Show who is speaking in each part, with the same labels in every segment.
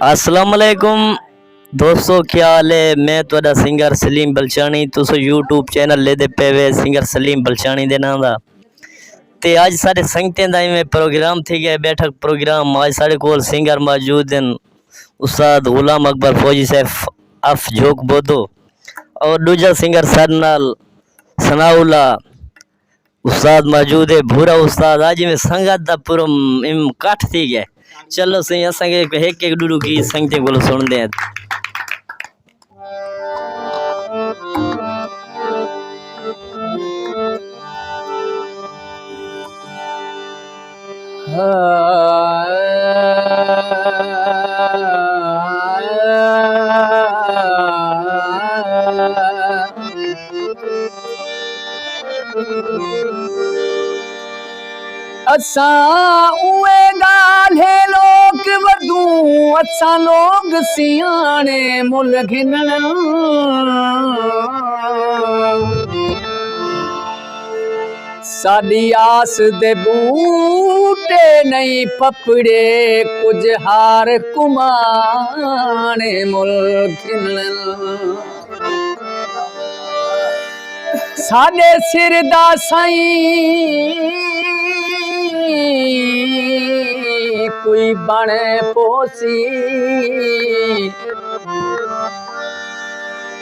Speaker 1: अस्सलाम वालेकुम दोस्तों, क्या हाल है। मैं तुहाडा सिंगर सलीम बलचानी। तुस यूट्यूब चैनल लेदे पे वे सिंगर सलीम बलचानी दे नाम दा। ते अज साढ़े संगतें दा इवें प्रोग्राम थी गया, बैठक प्रोग्राम। अज साढ़े कोल सिंगर मौजूद हैं उस्ताद गुलाम अकबर फौजी साहब अफ जोक बोधो और दूजा सिंगर साडे नाल सनाउल्ला उस्ताद मौजूद है भूरा उस्ताद। आज में संगत दा पूरा कट थी गया। चलो सही असांखे एक एक डूडू गीत संगतें कोलों सुनदे हैं।
Speaker 2: असा उए गाले लोग वधू असा लोग सियाने मुल घिनण साडी आस दे बूटे नहीं पपड़े कुछ हार कुमाने मुल घिनण साडे सिर दा साईं कोई बने पोसी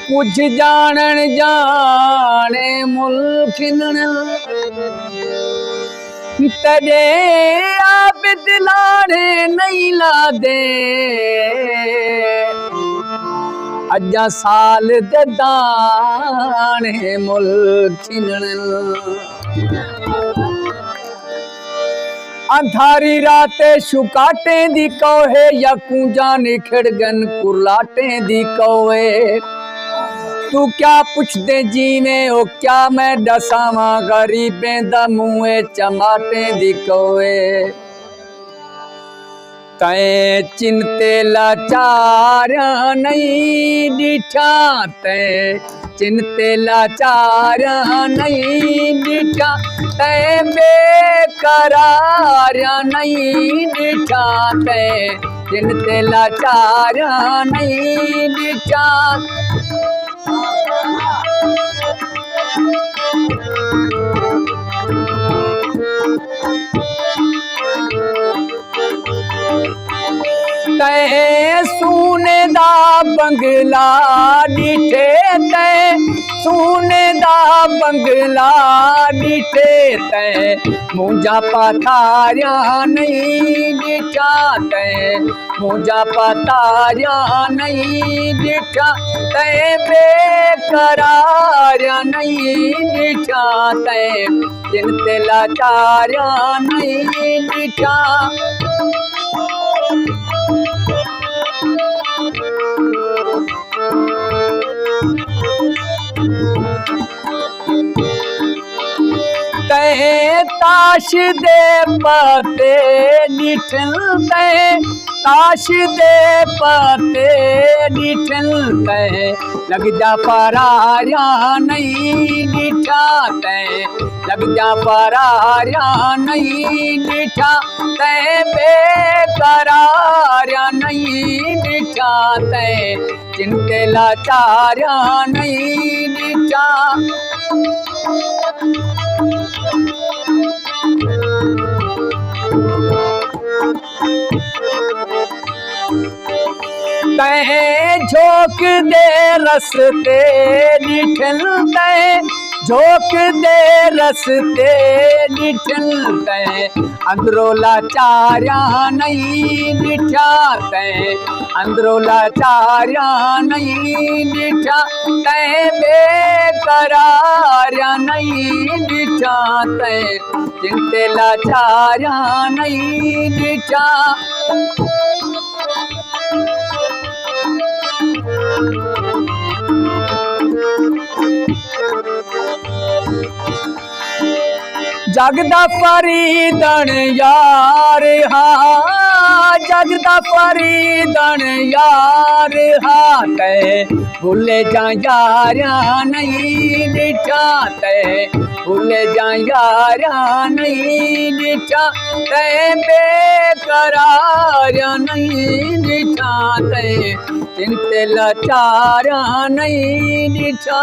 Speaker 2: कुछ जानन जाने मुल्क तड़े आप दिलाने नहीं ला दे अजा साल दे दाने मुल्क अंधारी राते शुकाटे दी कौहे या कूंजा निखड़गन कुर्लाटे दी कौए तू क्या पुछ दे जीवे ओ क्या मैं दसावा गरीबें दा मुँहे चमाटे दी कौए तै चिंते लाचार नहीं डिठा तै चिंते लाचार नहीं डिठा तै बेकरार नहीं डिठा तै चिंते लाचार नहीं डिठा तै सोने दा बंगला डिठे तै सोने दा बंगला डिठे तै मुझा पथारिया नहीं डिठा तै मुझा पथारिया नहीं डिठा तै बेकरार नहीं डिठा तै चिंते लाचारिया नहीं डिठा तै ताश दे पते डिठल तै ताश दे पते डिठल तै लग जा परारिया नहीं डिठा तै लग जा परारिया नहीं डिठा तै बेकरारिया नहीं डिठा तै चिंते लाचारिया नहीं डिठा तै झोंक दे रस्ते डिठल तै झोंक दे रस्ते डिठल तै अंदरो लाचारिया नहीं डिठा तै अंदरो लाचारिया नहीं डिठा तै बेकरारिया नहीं डिठा तै चिंते लाचारिया नहीं डिठा जगदा फरीदन यार हाँ जगदा फरीदन यार हाथ भूले जा यारा नहीं डिठा ते भूले जा यारा नहीं डिठा ते बेकरार नहीं डिठा ते चिंते लाचारा नहीं डिठा।